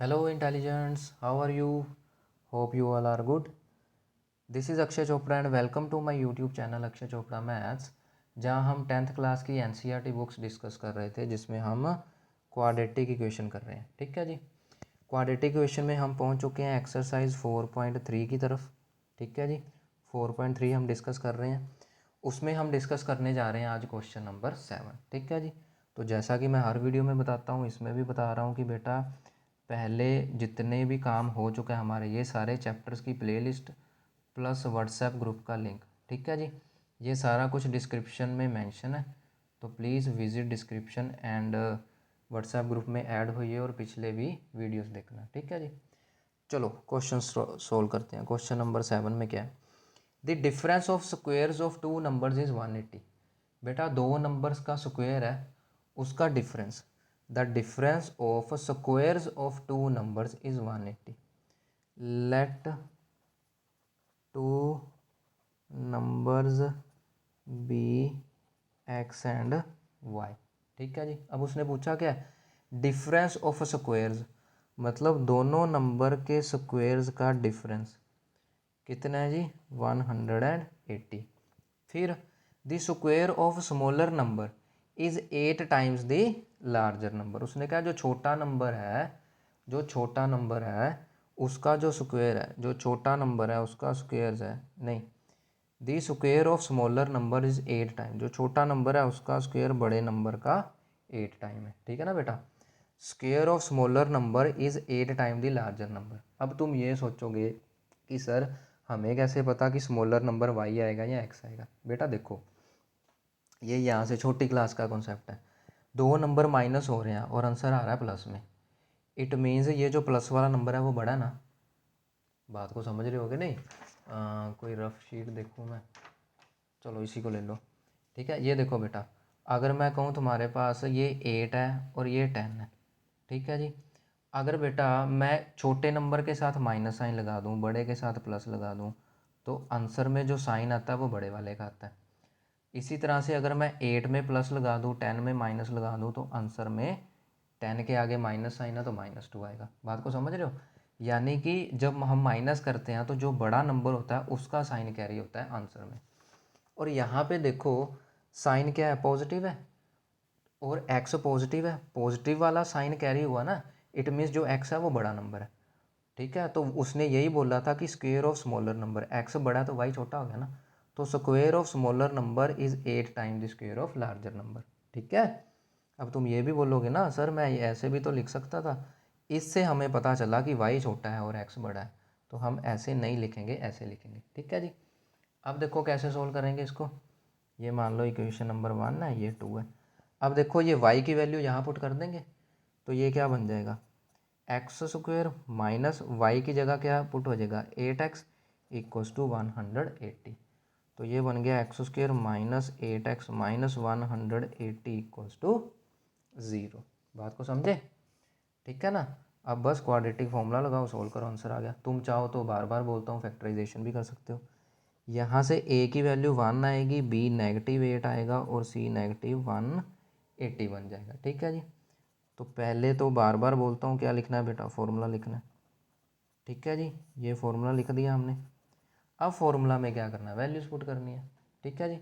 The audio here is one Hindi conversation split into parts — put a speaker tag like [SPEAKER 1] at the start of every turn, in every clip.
[SPEAKER 1] Hello, intelligence. How are you? Hope you all are good. This is Akshay Chopra and welcome to my YouTube channel Akshay Chopra Maths, जहाँ हम 10th क्लास की NCERT बुक्स डिस्कस कर रहे थे जिसमें हम क्वाड्रेटिक इक्वेशन कर रहे हैं। ठीक है जी। क्वाड्रेटिक इक्वेशन में हम पहुँच चुके हैं एक्सरसाइज 4.3 की तरफ। ठीक है जी। 4.3 हम डिस्कस कर रहे हैं। उसमें हम डिस्कस करने जा रहे हैं आज क्वेश्चन नंबर 7। ठीक है जी। तो जैसा कि मैं हर वीडियो में बताता हूँ, इसमें भी बता रहा हूँ कि बेटा पहले जितने भी काम हो चुके हैं हमारे, ये सारे चैप्टर्स की प्लेलिस्ट प्लस व्हाट्सएप ग्रुप का लिंक, ठीक है जी, ये सारा कुछ डिस्क्रिप्शन में मेंशन है। तो please visit description and WhatsApp group में ऐड होइए और पिछले भी वीडियोस देखना। ठीक है जी। चलो क्वेश्चन सोल्व करते हैं। क्वेश्चन नंबर 7 में क्या है? The difference of squares of two numbers is 180। बेटा दो नंबर्स का स्क्वायर है, उसका difference, the difference of squares of two numbers is 180। Let two numbers be x and y. ठीक है जी। अब उसने पूछा क्या है? डिफरेंस ऑफ स्क्वायर्स, मतलब दोनों नंबर के स्क्वायर्स का डिफरेंस कितना है जी? 180। फिर the square of smaller number is 8 times the larger number. उसने कहा जो छोटा नंबर है, जो छोटा नंबर है उसका जो स्क्वायर है, जो छोटा नंबर है उसका स्क्वायर है, नहीं, the square of smaller number is 8 time, जो छोटा नंबर है उसका स्क्वायर बड़े नंबर का 8 टाइम है। ठीक है ना बेटा? Square of smaller number is 8 time the larger number. अब तुम ये सोचोगे कि सर हमें कैसे पता कि स्मॉलर नंबर वाई आएगा या एक्स आएगा? बेटा देखो, ये यहाँ से छोटी क्लास का कॉन्सेप्ट है। दो नंबर माइनस हो रहे हैं और आंसर आ रहा है प्लस में, इट मीन्स ये जो प्लस वाला नंबर है वो बड़ा ना। बात को समझ रहे होगे नहीं? कोई रफ शीट देखूँ मैं, चलो इसी को ले लो। ठीक है, ये देखो बेटा, अगर मैं कहूँ तुम्हारे पास ये 8 है और ये 10 है, ठीक है जी। अगर बेटा मैं छोटे नंबर के साथ माइनस साइन लगा दूँ, बड़े के साथ प्लस लगा दूँ, तो आंसर में जो साइन आता है वो बड़े वाले का आता है। इसी तरह से अगर मैं 8 में प्लस लगा दूँ, 10 में माइनस लगा दूँ, तो आंसर में 10 के आगे माइनस साइन है तो -2 आएगा। बात को समझ रहे हो? यानी कि जब हम माइनस करते हैं तो जो बड़ा नंबर होता है उसका साइन कैरी होता है आंसर में। और यहाँ पे देखो साइन क्या है? पॉजिटिव है और एक्स पॉजिटिव है। पॉजिटिव वाला साइन कैरी हुआ ना, इट मीन्स जो एक्स है वो बड़ा नंबर है। ठीक है, तो उसने यही बोला था कि square of smaller number, x बड़ा तो वाई छोटा हो गया ना, तो square of smaller number is 8 time the square of larger number. ठीक है। अब तुम ये भी बोलोगे ना सर मैं ऐसे भी तो लिख सकता था। इससे हमें पता चला कि वाई छोटा है और एक्स बड़ा है, तो हम ऐसे नहीं लिखेंगे, ऐसे लिखेंगे। ठीक है जी। अब देखो कैसे सोल्व करेंगे इसको। ये मान लो इक्वेशन नंबर 1 है, ये 2 है। अब देखो ये y की वैल्यू यहाँ पुट कर देंगे, तो ये क्या बन जाएगा? एक्स स्क्वेयर माइनस वाई की जगह क्या पुट हो जाएगा? 8x equals to 180। तो ये बन गया x square minus 8x minus 180 equals to 0। बात को समझे? ठीक है ना? अब बस क्वाड्रेटिक फॉर्मूला लगाओ, सोल्व करो, आंसर आ गया। तुम चाहो तो बार बार बोलता हूँ फैक्टराइजेशन भी कर सकते हो। यहाँ से a की वैल्यू 1 आएगी, b -8 आएगा और c -180 बन जाएगा। ठीक है जी। तो पहले तो बार बार बोलता हूँ क्या लिखना है बेटा? फॉर्मूला लिखना है। ठीक है जी, ये फॉर्मूला लिख दिया हमने। अब फॉर्मूला में क्या करना है? वैल्यूज पुट करनी है। ठीक है जी।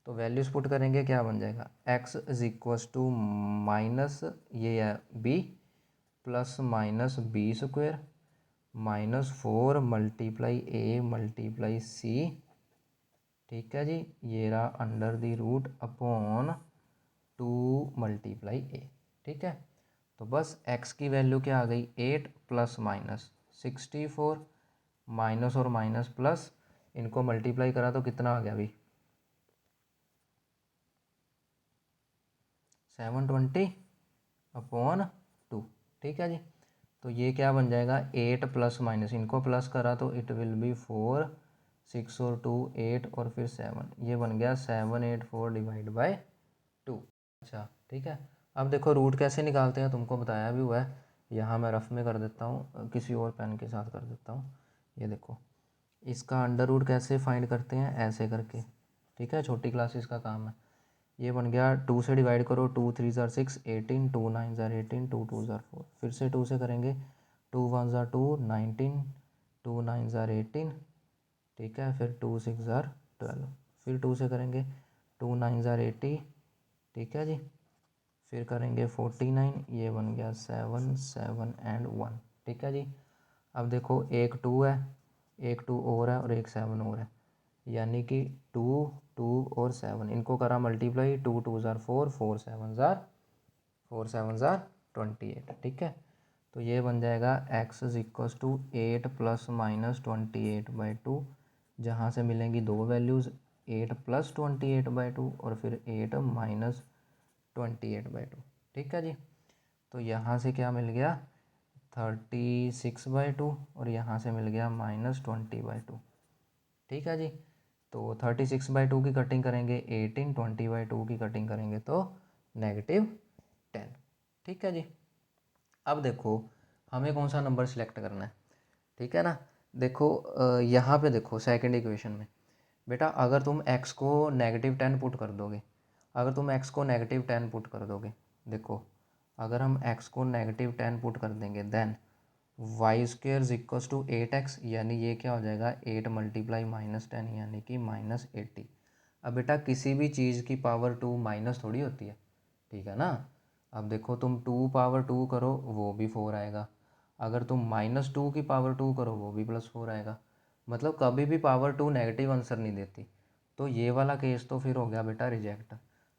[SPEAKER 1] तो वैल्यूज पुट करेंगे, क्या बन जाएगा? x is equals to minus ये है b plus minus B square -4 multiply a multiply c। ठीक है जी, ये रहा under the root upon 2 multiply A. ठीक है, तो बस x की वैल्यू क्या आ गई? 8 प्लस माइनस 64, माइनस और माइनस प्लस, इनको मल्टीप्लाई करा तो कितना आ गया अभी? 720 अपॉन 2। ठीक है जी। तो ये क्या बन जाएगा? 8 प्लस माइनस, इनको प्लस करा तो इट विल बी 4, 6 और 2 8 और फिर 7, ये बन गया 784 डिवाइड बाय 2। अच्छा ठीक है। अब देखो रूट कैसे निकालते हैं, तुमको बताया भी हुआ है। यहाँ मैं रफ में कर देता हूँ, किसी और पेन के साथ कर देता हूँ। ये देखो, इसका अंडर रूट कैसे फाइंड करते हैं? ऐसे करके। ठीक है, छोटी क्लासेस का काम है। ये बन गया 2 से डिवाइड करो, 2 3 ज़ार 6 18, 2 9 ज़ार 18, 2 2 ज़ार 4, फिर से 2 से करेंगे 2 1 ज़ार 2 19, 2 9 ज़ार 18, ठीक है, फिर 2 6 ज़ार 12, फिर 2 से करेंगे 2 9 ज़ार 80, ठीक है जी, फिर करेंगे 49, ये बन गया 7 7 एंड 1, ठीक है जी। अब देखो एक 2 है, एक 2 और है और एक 7 और है, यानी कि 2 2 और 7, इनको करा मल्टीप्लाई, 2 2 ज़ार 4, 4 7 ज़ार 28, ठीक है। तो ये बन जाएगा x is equals to 8 plus minus 28/2, जहाँ से मिलेंगी दो वैल्यूज़, 8 प्लस 28/2 और फिर 8 माइनस 28/2, ठीक है जी। तो यहाँ से क्या मिल गया 36/2 और यहाँ से मिल गया -20/2, ठीक है जी। तो 36/2 की कटिंग करेंगे 18, 20/2 की कटिंग करेंगे तो -10, ठीक है जी। अब देखो हमें कौन सा नंबर सिलेक्ट करना है, ठीक है ना। देखो यहाँ पे देखो सेकंड इक्वेशन में बेटा, अगर तुम x को -10 पुट कर दोगे, अगर तुम x को -10 पुट कर दोगे, देखो अगर हम x को -10 पुट कर देंगे then y² is equals to 8x, यानी ये क्या हो जाएगा 8 मल्टीप्लाई -10 यानी कि -80। अब बेटा किसी भी चीज़ की पावर 2 माइनस थोड़ी होती है, ठीक है ना। अब देखो तुम 2 पावर 2 करो वो भी 4 आएगा, अगर तुम -2 की पावर 2 करो वो भी +4 आएगा, मतलब कभी भी पावर 2 नेगेटिव आंसर नहीं देती। तो ये वाला केस तो फिर हो गया बेटा रिजेक्ट।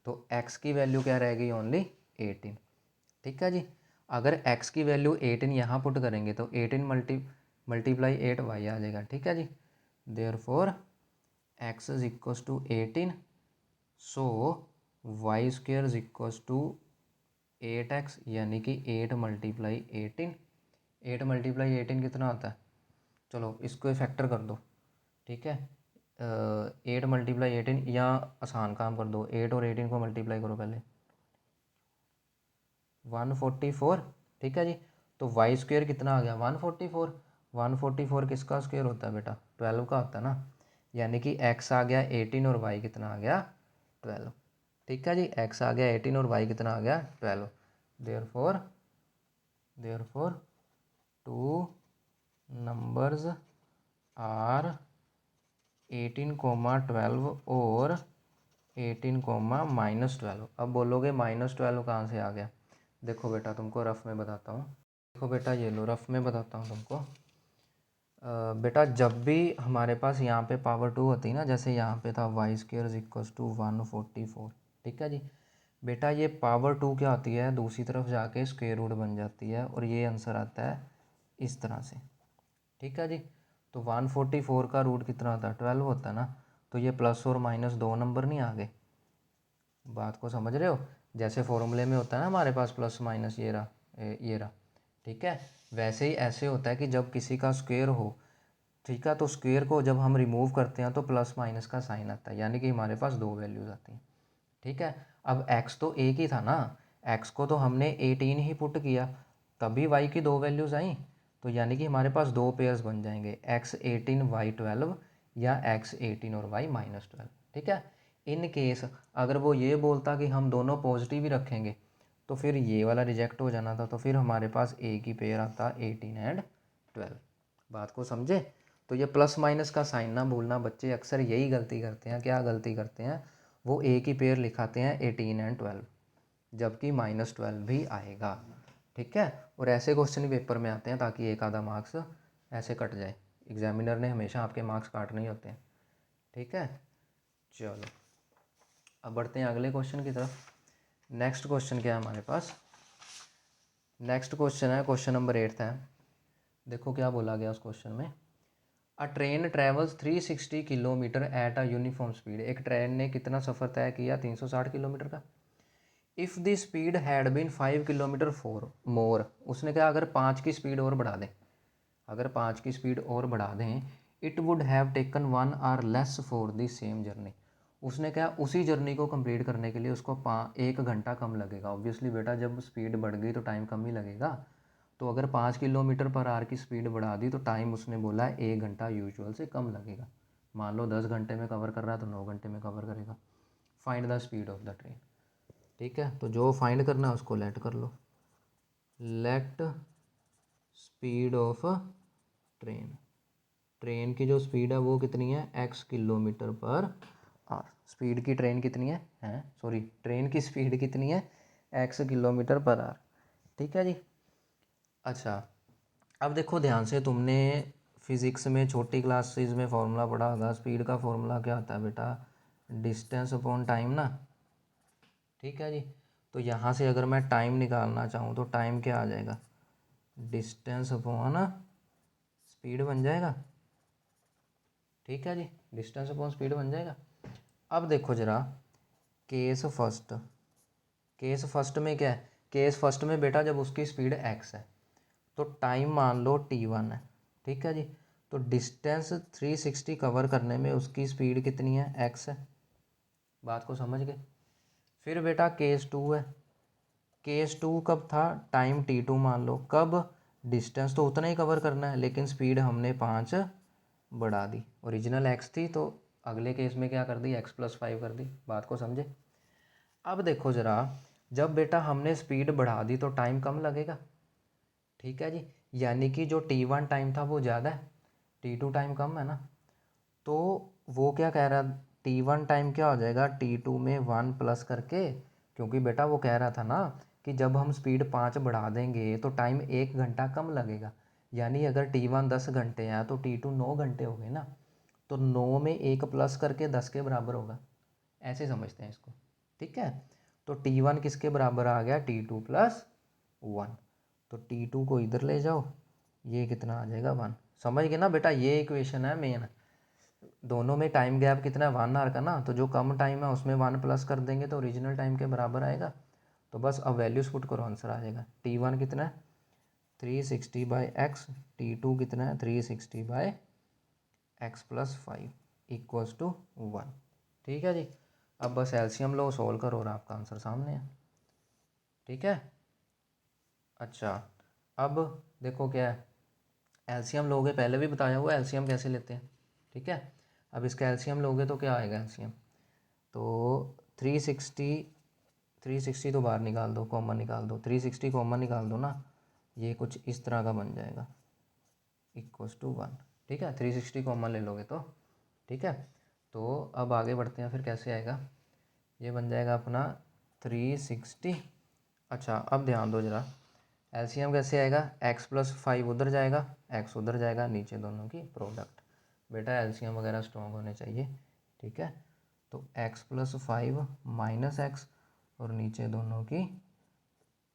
[SPEAKER 1] तो x की वैल्यू क्या रहेगी ओनली 18, ठीक है जी। अगर x की वैल्यू 18 यहाँ पुट करेंगे तो 18 मल्टीप्लाई 8y आ जाएगा, ठीक है जी। Therefore x is equals to 18, so y² is equals to 8x, यानी कि 8 मल्टीप्लाई 18, 8 मल्टीप्लाई 18 कितना होता है, चलो इसको फैक्टर कर दो, ठीक है। 8 मल्टीप्लाई 18, या आसान काम कर दो, 8 और 18 को मल्टीप्लाई करो पहले, 144, ठीक है जी। तो y² कितना आ गया 144, 144 किसका स्क्वायर होता है बेटा 12 का होता है ना, यानी कि x आ गया 18 और y कितना आ गया 12, ठीक है जी। x आ गया 18 और y कितना आ गया 12, देयरफॉर टू नंबर्स आर 18, 12 और 18, -12। अब बोलोगे -12 कहाँ से आ गया, देखो बेटा तुमको रफ में बताता हूँ, देखो बेटा ये लो रफ में बताता हूँ तुमको। बेटा जब भी हमारे पास यहाँ पे पावर 2 होती है ना, जैसे यहाँ पे था y² इज इक्वस टू 144, ठीक है जी। बेटा ये पावर 2 क्या होती है, दूसरी तरफ जाके स्क्वायर रूट बन जाती है और ये आंसर आता है इस तरह से, ठीक है जी। तो 144 का रूट कितना होता है 12 होता है ना, तो ये प्लस और माइनस दो नंबर नहीं आ गए, बात को समझ रहे हो। जैसे फॉर्मूले में होता है ना हमारे पास प्लस माइनस ये रहा, ठीक है। वैसे ही ऐसे होता है कि जब किसी का स्क्वायर हो, ठीक है, तो स्क्वायर को जब हम रिमूव करते हैं तो प्लस माइनस का साइन आता है, यानी कि हमारे पास दो वैल्यूज़ आती हैं, ठीक है। अब x तो एक ही था ना, x को तो हमने 18 ही पुट किया तभी y की दो वैल्यूज़ आई, तो यानी कि हमारे पास दो पेयर्स बन जाएंगे x 18 y 12 या x 18 और y -12, ठीक है। इन केस अगर वो ये बोलता कि हम दोनों पॉजिटिव ही रखेंगे तो फिर ये वाला रिजेक्ट हो जाना था, तो फिर हमारे पास एक ही पेयर आता 18 एंड 12, बात को समझे। तो ये प्लस माइनस का साइन ना भूलना, बच्चे अक्सर यही गलती करते हैं, क्या गलती करते हैं, वो एक ही पेयर लिखाते हैं 18 एंड 12, जबकि -12 भी आएगा, ठीक है। और ऐसे क्वेश्चन पेपर में आते हैं ताकि एक आधा मार्क्स ऐसे कट जाए, एग्जामिनर ने हमेशा आपके मार्क्स काटने ही होते हैं, ठीक है। चलो अब बढ़ते हैं अगले क्वेश्चन की तरफ। नेक्स्ट क्वेश्चन क्या है हमारे पास, नेक्स्ट क्वेश्चन है क्वेश्चन नंबर 8 है। देखो क्या बोला गया उस क्वेश्चन में, a train travels 360 kilometre at a uniform speed, एक ट्रेन ने कितना सफ़र तय किया 360 किलोमीटर का। If the speed had been 5 kilometre for more, उसने कहा अगर 5 की स्पीड और बढ़ा दें, अगर 5 की स्पीड और बढ़ा दें, it would have taken 1 our less for the same journey, उसने कहा उसी जर्नी को कंप्लीट करने के लिए उसको 1 घंटा कम लगेगा। ऑब्वियसली बेटा जब स्पीड बढ़ गई तो टाइम कम ही लगेगा, तो अगर 5 किलोमीटर पर आवर की स्पीड बढ़ा दी तो टाइम उसने बोला है 1 घंटा यूजुअल से कम लगेगा। मान लो 10 घंटे में कवर कर रहा है तो 9 घंटे में कवर करेगा। Find the speed of the train, ठीक है। तो जो फाइंड करना है उसको लेट कर लो, let speed of train, train की जो स्पीड है वो कितनी है, x kilometre per hour. Speed की ट्रेन कितनी है सॉरी ट्रेन की स्पीड कितनी है, x किलोमीटर पर आवर। ठीक है जी। अच्छा अब देखो ध्यान से, तुमने फिज़िक्स में छोटी क्लासेस में फॉर्मूला पढ़ा होगा, स्पीड का फॉर्मूला क्या होता है बेटा, डिस्टेंस अपॉन टाइम ना। ठीक है जी। तो यहाँ से अगर मैं टाइम निकालना चाहूँ तो टाइम क्या आ जाएगा, डिस्टेंस अपॉन स्पीड बन जाएगा। ठीक है जी, डिस्टेंस अपॉन स्पीड बन जाएगा। अब देखो ज़रा केस फर्स्ट, केस फर्स्ट में क्या है, केस फर्स्ट में बेटा जब उसकी स्पीड x है तो टाइम मान लो t1 है। ठीक है जी। तो डिस्टेंस 360 कवर करने में उसकी स्पीड कितनी है, x है। बात को समझ गए। फिर बेटा केस 2 है, केस 2 कब था, टाइम t2 मान लो, कब, डिस्टेंस तो उतना ही कवर करना है लेकिन स्पीड हमने 5 बढ़ा दी, ओरिजिनल x थी तो अगले केस में क्या कर दी, x+5 कर दी। बात को समझे। अब देखो ज़रा, जब बेटा हमने स्पीड बढ़ा दी तो टाइम कम लगेगा। ठीक है जी, यानी कि जो t1 टाइम था वो ज़्यादा है, t2 टाइम कम है ना। तो वो क्या कह रहा, t1 टाइम क्या हो जाएगा, t2 में 1 प्लस करके, क्योंकि बेटा वो कह रहा था ना कि जब हम स्पीड 5 बढ़ा देंगे तो टाइम 1 घंटा कम लगेगा। यानी अगर t1 10 घंटे है तो t2 9 घंटे हो गए ना। तो 9 में 1 प्लस करके 10 के बराबर होगा, ऐसे समझते हैं इसको। ठीक है। तो t1 किसके बराबर आ गया, t2 + 1। तो t2 को इधर ले जाओ, ये कितना आ जाएगा 1। समझ गए ना बेटा, ये इक्वेशन है मेन। दोनों में टाइम गैप कितना है, 1 आवर का ना, तो जो कम टाइम है उसमें 1 प्लस कर देंगे तो ओरिजिनल टाइम के बराबर आएगा। तो बस अब वैल्यूज पुट करो, आंसर आ जाएगा। t1 कितना है 360/x, t2 कितना है 360/x+5 इक्वल्स टू 1। ठीक है जी। अब बस एलसीएम लो, सोल्व करो और आपका आंसर सामने है। ठीक है। अच्छा अब देखो क्या है, एलसीएम लोगे, पहले भी बताया हुआ एलसीएम कैसे लेते हैं। ठीक है। अब इसका एलसीएम लोगे तो क्या आएगा एलसीएम, तो 360 तो बाहर निकाल दो, कॉमन निकाल दो, 360 कॉमन निकाल दो ना, ये कुछ इस तरह का बन जाएगा इक्वल्स टू 1। ठीक है, 360 कॉमन ले लोगे तो। ठीक है। तो अब आगे बढ़ते हैं, फिर कैसे आएगा, ये बन जाएगा अपना 360। अच्छा अब ध्यान दो ज़रा, एलसीएम कैसे आएगा, x+5 उधर जाएगा, x उधर जाएगा, नीचे दोनों की प्रोडक्ट। बेटा एलसीएम वगैरह स्ट्रॉन्ग होने चाहिए। ठीक है। तो x+5 माइनस x और नीचे दोनों की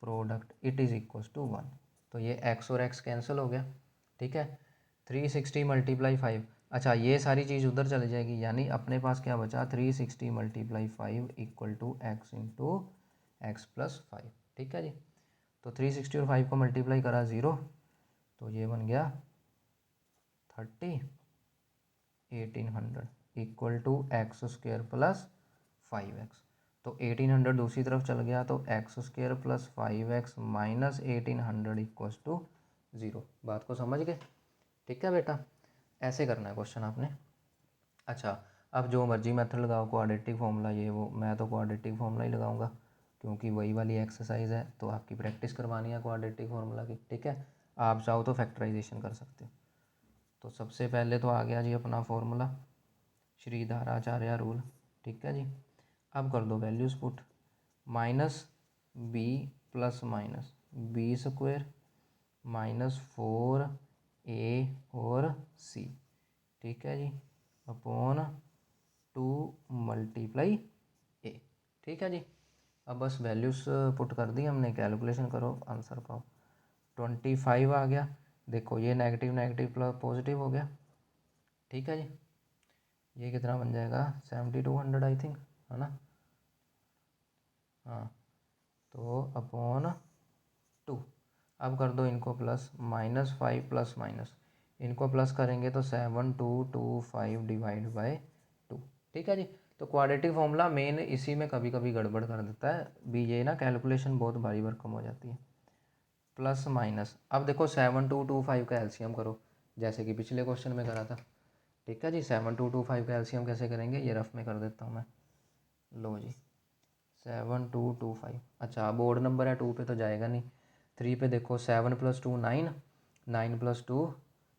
[SPEAKER 1] product, it is equals to 1। तो ये x और x कैंसिल हो गया। ठीक है। 360 × 5, अच्छा ये सारी चीज़ उधर चली जाएगी, यानी अपने पास क्या बचा, 360 × 5 equal to x into x+5। ठीक है जी। तो 360 और 5 को मल्टीप्लाई करा 0, तो ये बन गया 1800 इक्वल टू x² + 5x। तो 1800 दूसरी तरफ चल गया तो x² + 5x minus 1800 equals to 0। बात को समझ गए। ठीक है बेटा, ऐसे करना है क्वेश्चन आपने। अच्छा अब जो मर्जी मेथड लगाओ, क्वाड्रेटिक फॉर्मूला ये वो, मैं तो क्वाड्रेटिक फॉर्मूला ही लगाऊंगा क्योंकि वही वाली एक्सरसाइज है, तो आपकी प्रैक्टिस करवानी है क्वाड्रेटिक फार्मूला की। ठीक है। आप चाहो तो फैक्टराइजेशन कर सकते हो। तो सबसे पहले तो आ गया जी अपना फॉर्मूला, श्रीधराचार्य रूल। ठीक है जी। अब कर दो values put, -b + -b² -4a और c। ठीक है जी, अपॉन 2 × a। ठीक है जी। अब बस वैल्यूज़ पुट कर दी हमने, कैलकुलेशन करो आंसर पाओ। 25 आ गया, देखो ये नेगेटिव नेगेटिव प्लस पॉजिटिव हो गया। ठीक है जी। ये कितना बन जाएगा 7200 आई थिंक, है ना। हाँ तो अपॉन 2। अब कर दो इनको प्लस, -5 प्लस माइनस, इनको प्लस करेंगे तो 7225/2। ठीक है जी। तो क्वाड्रेटिक फॉर्मूला मेन इसी में कभी कभी गड़बड़ कर देता है भी, ये ना कैलकुलेशन बहुत भारी भरकम हो जाती है। प्लस माइनस, अब देखो 7225 का एलसीएम करो, जैसे कि पिछले क्वेश्चन में करा था। ठीक है जी। 7225 का एलसीएम कैसे करेंगे, ये रफ में कर देता हूँ मैं। लो जी 7225, अच्छा अब ओड नंबर है, 2 पे तो जाएगा नहीं। 3 पे देखो 7 + 2 9, 9 + 2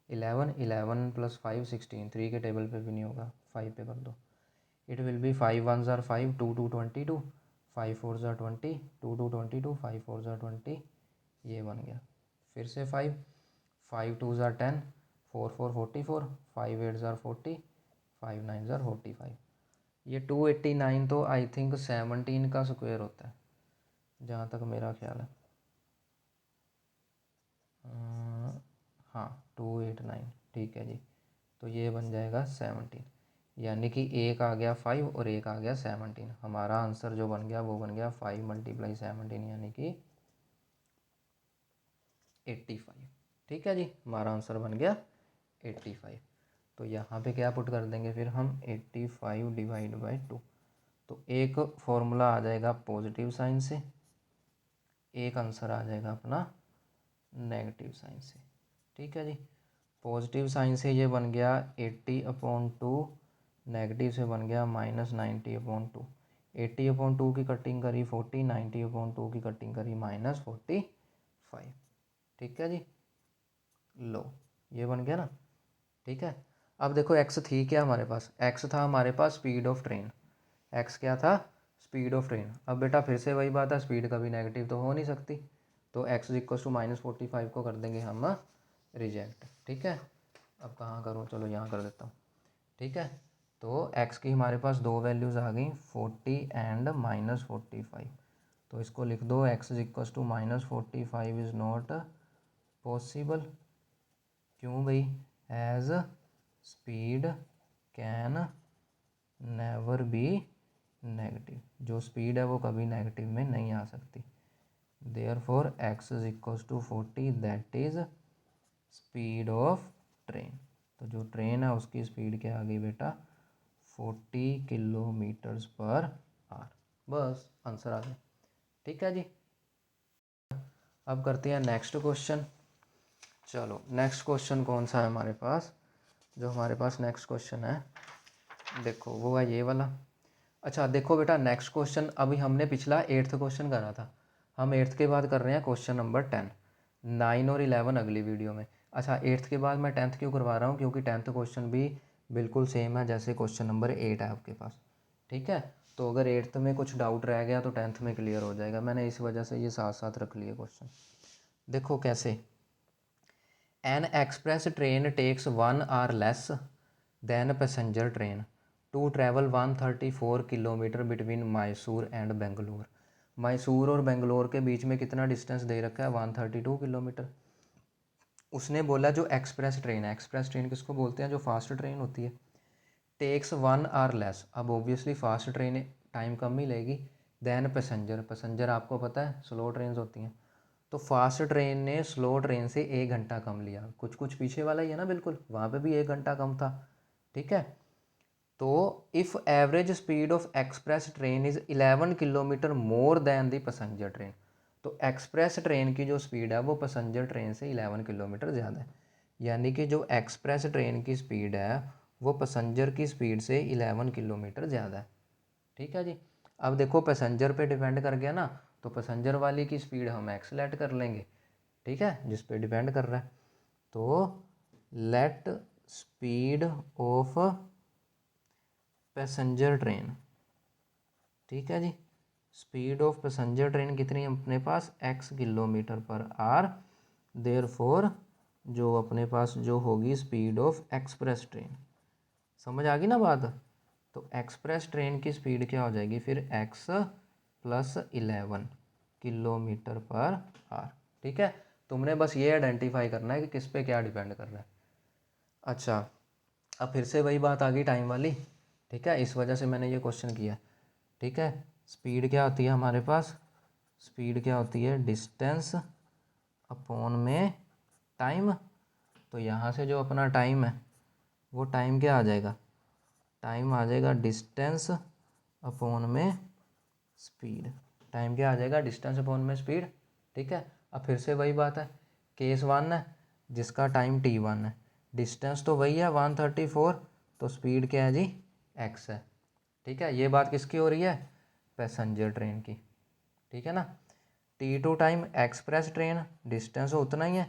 [SPEAKER 1] 11, 11 + 5 16, 3 के टेबल पे भी नहीं होगा, 5 पे कर दो। इट विल बी 5 1 ज़ार 5, 2 2 22, 5 4 ज़ार 20, 2 2 22, 5 4 ज़ार 20, ये बन गया। फिर से 5 5 2 ज़ार 10, 4 4 44, 5 8 ज़ार 40, 5 9 ज़ार 45। ये 289 तो आई थिंक 17 का स्क्वायर होता है, जहाँ तक मेरा ख्याल है। हाँ 289, ठीक है जी। तो ये बन जाएगा 17, यानी कि एक आ गया 5 और एक आ गया 17। हमारा आंसर जो बन गया वो बन गया 5 × 17 यानी कि 85। ठीक है जी, हमारा आंसर बन गया 85। तो यहाँ पे क्या पुट कर देंगे फिर हम, 85 / 2। तो एक फॉर्मूला आ जाएगा पॉजिटिव साइन से, एक आंसर आ जाएगा अपना नेगेटिव साइन से। ठीक है जी, पॉजिटिव साइन से ये बन गया 80/2, नेगेटिव से बन गया -90/2। 80/2 की कटिंग करी 40, 90/2 की कटिंग करी -45। ठीक है जी, लो ये बन गया ना। ठीक है, अब देखो एक्स थी क्या हमारे पास, एक्स था हमारे पास स्पीड ऑफ ट्रेन। एक्स क्या था, स्पीड ऑफ ट्रेन। अब बेटा फिर से वही बात है, स्पीड कभी नेगेटिव तो हो नहीं सकती, तो x = -45 को कर देंगे हम रिजेक्ट। ठीक है, अब कहाँ करूँ, चलो यहाँ कर देता हूँ। ठीक है, तो x की हमारे पास दो वैल्यूज़ आ गई, 40 एंड -45। तो इसको लिख दो, x = -45 इज़ नॉट पॉसिबल। क्यों भाई, as speed can never be negative. जो स्पीड है वो कभी नेगेटिव में नहीं आ सकती। Therefore x = 40, that is speed of train. तो जो ट्रेन है उसकी स्पीड क्या आ गई बेटा, 40 km/h। बस आंसर आ गया। ठीक है जी, अब करते हैं नेक्स्ट क्वेश्चन। चलो नेक्स्ट क्वेश्चन कौन सा है हमारे पास, जो हमारे पास नेक्स्ट क्वेश्चन है देखो वो है ये वाला। अच्छा देखो बेटा, नेक्स्ट क्वेश्चन अभी हमने पिछला 8th क्वेश्चन करा था, हम 8th के बाद कर रहे हैं क्वेश्चन नंबर 10, 9 और 11 अगली वीडियो में। अच्छा 8th के बाद मैं 10th क्यों करवा रहा हूँ, क्योंकि 10th क्वेश्चन भी बिल्कुल सेम है जैसे क्वेश्चन नंबर 8 है आपके पास। ठीक है, तो अगर 8th में कुछ डाउट रह गया तो 10th में क्लियर हो जाएगा, मैंने इस वजह से ये साथ साथ रख लिए क्वेश्चन। देखो कैसे, an express train takes 1 hour less than passenger train to travel 134 kilometre between Mysore and Bangalore. Mysore और बेंगलोर के बीच में कितना डिस्टेंस दे रखा है, 132 किलोमीटर। उसने बोला जो एक्सप्रेस ट्रेन है, एक्सप्रेस ट्रेन किसको बोलते हैं, जो फास्ट ट्रेन होती है, टेक्स 1 hour लेस। अब ऑब्वियसली फास्ट ट्रेन टाइम कम ही लेगी देन पैसेंजर, पैसेंजर आपको पता है स्लो ट्रेन होती हैं। तो फास्ट ट्रेन ने स्लो ट्रेन से 1 घंटा कम लिया, कुछ कुछ पीछे वाला ही है ना, बिल्कुल वहाँ पे भी 1 घंटा कम था। ठीक है, तो if average speed of express train is 11 kilometre more than the passenger train. तो एक्सप्रेस ट्रेन की जो स्पीड है वो पैसेंजर ट्रेन से 11 किलोमीटर ज़्यादा है, यानी कि जो एक्सप्रेस ट्रेन की स्पीड है वो पैसेंजर की स्पीड से 11 किलोमीटर ज़्यादा है। ठीक है जी, अब देखो पैसेंजर पे डिपेंड कर गया ना, तो पैसेंजर वाली की स्पीड हम एक्स लेट कर लेंगे। ठीक है, जिस पे डिपेंड कर रहा है, तो late speed of passenger train. ठीक है जी, स्पीड ऑफ पैसेंजर ट्रेन कितनी है अपने पास, x km/h। देयरफॉर जो अपने पास जो होगी स्पीड ऑफ एक्सप्रेस ट्रेन, समझ आ गई ना बात। तो एक्सप्रेस ट्रेन की स्पीड क्या हो जाएगी फिर, x + 11 km/h। ठीक है, तुमने बस ये आइडेंटिफाई करना है कि किस पे क्या डिपेंड कर रहा है। अच्छा, अब फिर से वही बात आ गई टाइम वाली। ठीक है, इस वजह से मैंने ये क्वेश्चन किया। ठीक है, स्पीड क्या होती है हमारे पास, स्पीड क्या होती है, डिस्टेंस अपॉन में टाइम। तो यहाँ से जो अपना टाइम है वो टाइम क्या आ जाएगा, टाइम आ जाएगा डिस्टेंस अपॉन में स्पीड। टाइम क्या आ जाएगा, डिस्टेंस अपॉन में स्पीड। ठीक है, अब फिर से वही बात है, केस 1 है जिसका टाइम t1 है, डिस्टेंस तो वही है 134, तो स्पीड क्या है जी, x है। ठीक है, ये बात किसकी हो रही है, पैसेंजर ट्रेन की। ठीक है ना, t2 time express train, distance उतना ही है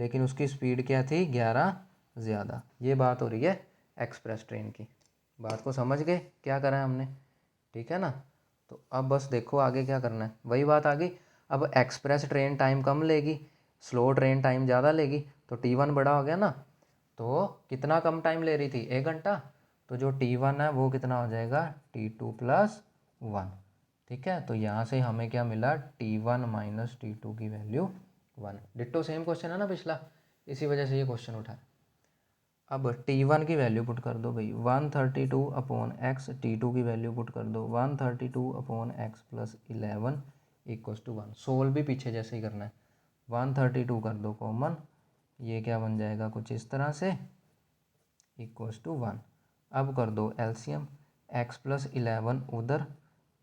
[SPEAKER 1] लेकिन उसकी स्पीड क्या थी 11 ज़्यादा। ये बात हो रही है एक्सप्रेस ट्रेन की। बात को समझ गए क्या करा है हमने, ठीक है ना। तो अब बस देखो आगे क्या करना है, वही बात आ गई। अब एक्सप्रेस ट्रेन टाइम कम लेगी, स्लो ट्रेन टाइम ज़्यादा लेगी, तो T1 बड़ा हो गया ना। तो कितना कम टाइम ले रही थी, 1 घंटा, तो जो T1 है वो कितना हो जाएगा T2 + 1। ठीक है, तो यहाँ से हमें क्या मिला, T1 - T2 की वैल्यू 1। डिट्टो सेम क्वेश्चन है ना पिछला, इसी वजह से ये क्वेश्चन उठा है। अब T1 की वैल्यू पुट कर दो भाई 132/x, T2 की वैल्यू पुट कर दो 132/x + 11 = 1। सोल्व भी पीछे जैसे ही करना है, 132 कर दो कॉमन, ये क्या बन जाएगा कुछ इस तरह से, = 1। अब कर दो एलसीएम, x + 11 उधर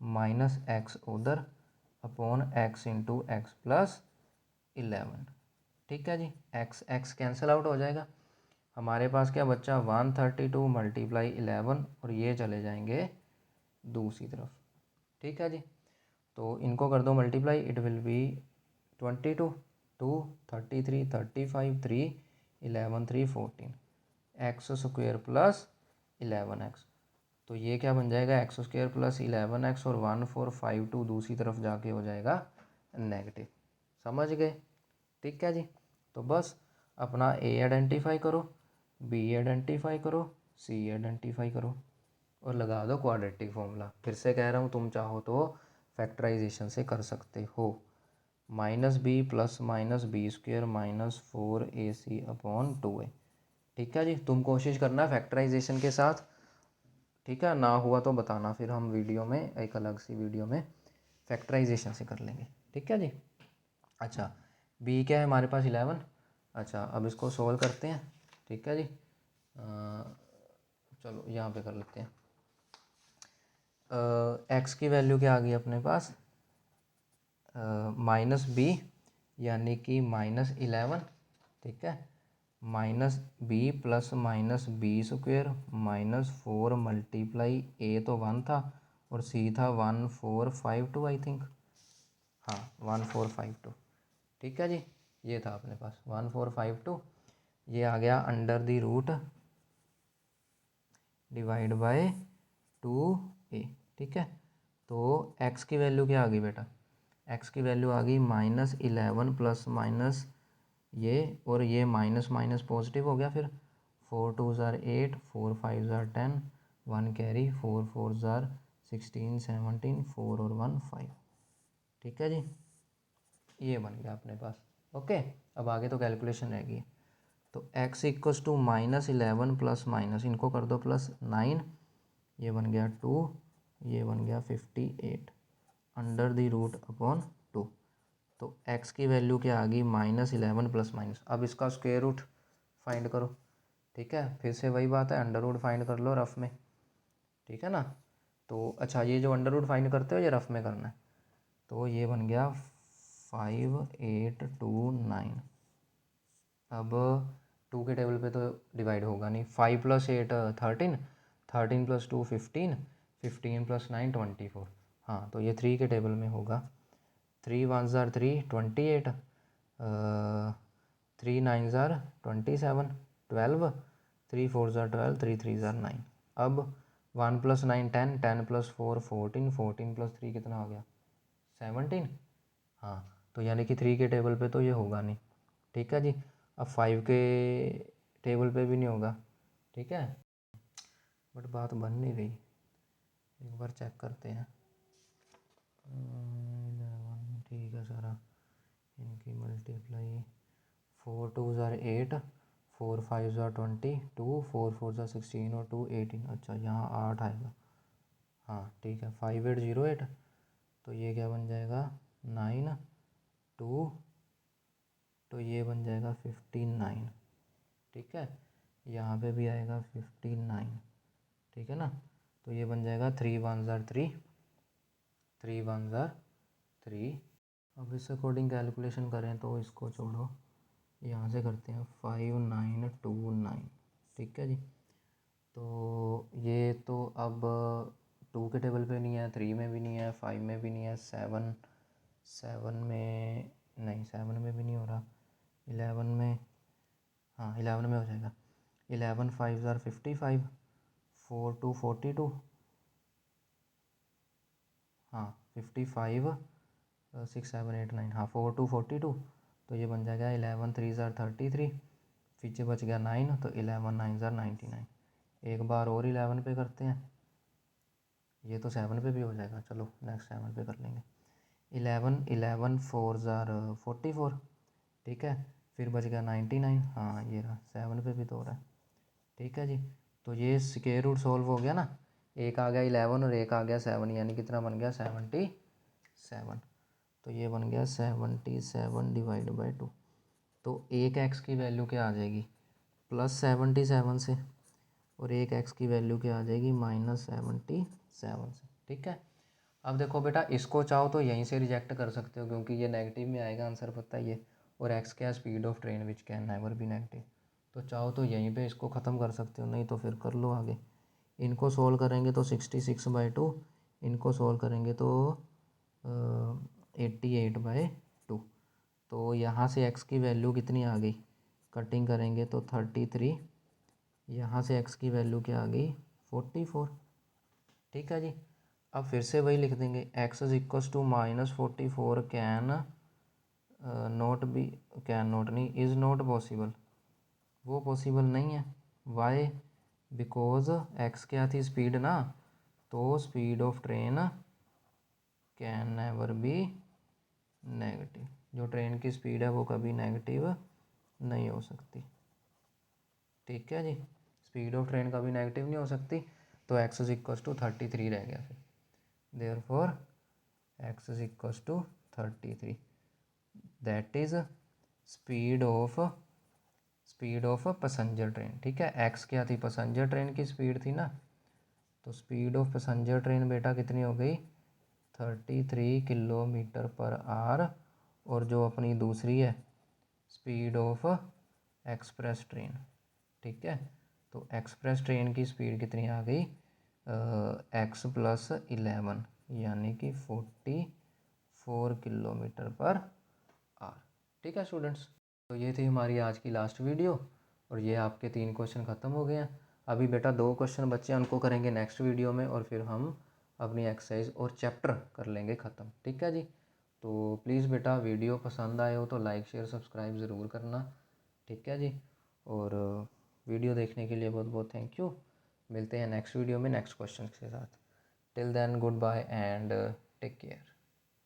[SPEAKER 1] माइनस x उधर अपॉन x × x + 11। ठीक है जी, x कैंसिल आउट हो जाएगा। हमारे पास क्या बच्चा 132 × 11 और ये चले जाएंगे दूसरी तरफ। ठीक है जी, तो इनको कर दो multiply, it will be 22 2 33 35 3 11 3 14 x² + 11x। तो ये क्या बन जाएगा x² + 11x और 1452 दूसरी तरफ जाके हो जाएगा नेगेटिव। समझ गए, ठीक है जी। तो बस अपना a आइडेंटिफाई करो, b आइडेंटिफाई करो, c आइडेंटिफाई करो और लगा दो क्वाड्रेटिक फॉर्मूला। फिर से कह रहा हूँ, तुम चाहो तो फैक्टराइजेशन से कर सकते हो, -b + -b² - 4ac/2a। ठीक है जी, तुम कोशिश करना फैक्टराइजेशन के साथ, ठीक है, ना हुआ तो बताना, फिर हम वीडियो में एक अलग सी वीडियो में फैक्टराइजेशन से कर लेंगे। ठीक है जी। अच्छा, b क्या है हमारे पास 11। अच्छा, अब इसको सोल्व करते हैं। ठीक है जी, चलो यहाँ पे कर लेते हैं। x की वैल्यू क्या आ गई अपने पास, -b यानी कि -11। ठीक है, -b + -b² -4 × a तो 1 था और c था 1452 आई थिंक, हाँ 1452। ठीक है जी, ये था अपने पास 1452, ये आ गया √, डिवाइड बाय 2a। ठीक है, तो x की वैल्यू क्या आ गई बेटा, x की वैल्यू आ गई -11 ± ये, और ये माइनस माइनस पॉजिटिव हो गया, फिर 4 2 = 8 4 5 = 10 1 कैरी 4 4 = 16 17 4 और 1 5। ठीक है जी, ये बन गया अपने पास। ओके, अब आगे तो कैलकुलेशन रहेगी। तो x = -11 ± इनको कर दो +9, ये बन गया 2, ये बन गया 58 √/2। तो x की वैल्यू क्या आ गई -11 +। अब इसका स्क्वायर रूट फाइंड करो। ठीक है, फिर से वही बात है, √, फाइंड कर लो रफ में। ठीक है ना, तो अच्छा ये जो √, फाइंड करते हो ये रफ में करना है। तो ये बन गया 5829। अब 2 के टेबल पे तो डिवाइड होगा नहीं, 5 + 8 13, 13 + 2 15, 15 + 9 24। हाँ, तो ये 3 के टेबल में होगा। 3 1 = 3 28, 3 9 = 27 12, 3 4 = 12, 3 3 = 9। अब 1 + 9 10, 10 + 4 14, 14 + 3 कितना हो गया 17। हाँ, तो यानी कि 3 के टेबल पे तो ये होगा नहीं। ठीक है जी, अब 5 के टेबल पे भी नहीं होगा। ठीक है, बट बात बन नहीं रही, एक बार चेक करते हैं। 11 ठीक है सारा, इनकी मल्टीप्लाई 4 2 = 8, 4 5 = 22, 4 4 = 16 और 2 18। अच्छा, यहाँ 8 आएगा। हाँ ठीक है, 5808, तो ये क्या बन जाएगा 9 2, तो ये बन जाएगा 59। ठीक है, यहाँ पे भी आएगा 59। ठीक है ना, तो ये बन जाएगा 3 1 = 3, 3 1 = 3। अब इस अकॉर्डिंग कैलकुलेशन करें तो इसको छोड़ो, यहाँ से करते हैं 5929। ठीक है जी, तो ये तो अब 2 के टेबल पे नहीं है, 3 में भी नहीं है, 5 में भी नहीं है, 7 में नहीं, 7 में भी नहीं हो रहा, 11 में 11 में हो जाएगा। 11 5 ज़ार 55, 4 2 42, हाँ 55 6 7 8 9, हाँ 4 2 42, तो ये बन जाएगा 11 3 ज़ार 33, पीछे बच गया 9, तो 11 9 ज़ार 99। एक बार और 11 पे करते हैं, ये तो 7 पे भी हो जाएगा, चलो नेक्स्ट 7 पे कर लेंगे। 11 4 ज़ार 44, ठीक है, फिर बच गया 99, हाँ ये रहा 7 पे भी तो हो रहा है, ठीक है जी। तो ये स्क्वायर रूट सॉल्व हो गया ना, एक आ गया 11 और एक आ गया 7, यानी कितना बन गया 77। तो ये बन गया 77 डिवाइड बाई 2। तो एक एक्स की वैल्यू क्या आ जाएगी +77 से, और एक एक्स की वैल्यू क्या आ जाएगी -77 से, ठीक है। अब देखो बेटा, इसको चाहो तो यहीं से रिजेक्ट कर सकते हो क्योंकि ये नेगेटिव में आएगा, आंसर पता ही है, और एक्स क्या speed of train which can never be negative. तो चाहो तो यहीं पे इसको ख़त्म कर सकते हो, नहीं तो फिर कर लो आगे। इनको सोल्व करेंगे तो 66/2, इनको सोल्व करेंगे तो 88/2। तो यहाँ से एक्स की वैल्यू कितनी आ गई, कटिंग करेंगे तो 33, यहाँ से एक्स की वैल्यू क्या आ गई 44, ठीक है जी। अब फिर से वही लिख देंगे, x is equals to -44 can not be, can not नहीं, इज़ नॉट पॉसिबल, वो पॉसिबल नहीं है। वाई, बिकॉज एक्स क्या थी स्पीड ना, तो speed of train can never be negative, जो ट्रेन की स्पीड है वो कभी नेगेटिव नहीं हो सकती, ठीक है जी। स्पीड ऑफ ट्रेन कभी नेगेटिव नहीं हो सकती, तो एक्स इज इक्वस टू 33 रह गया फिर। Therefore x is equals to 33, that is speed of passenger train, ठीक है। एक्स क्या थी, पैसेंजर ट्रेन की स्पीड थी ना, तो स्पीड ऑफ पैसेंजर ट्रेन बेटा कितनी हो गई 33 किलोमीटर पर आवर, और जो अपनी दूसरी है स्पीड ऑफ एक्सप्रेस ट्रेन, ठीक है। तो एक्सप्रेस ट्रेन की स्पीड कितनी आ गई x + 11, यानी कि 44 किलोमीटर पर आवर, ठीक है स्टूडेंट्स। तो ये थी हमारी आज की लास्ट वीडियो, और ये आपके 3 क्वेश्चन ख़त्म हो गए हैं। अभी बेटा 2 क्वेश्चन बच्चे हैं, उनको करेंगे नेक्स्ट वीडियो में, और फिर हम अपनी एक्सरसाइज और चैप्टर कर लेंगे ख़त्म, ठीक है जी। तो प्लीज़ बेटा, वीडियो पसंद आए हो तो लाइक शेयर सब्सक्राइब ज़रूर करना, ठीक है जी। और वीडियो देखने के लिए बहुत बहुत थैंक यू। मिलते हैं नेक्स्ट वीडियो में नेक्स्ट क्वेश्चन के साथ। Till then good bye and take care.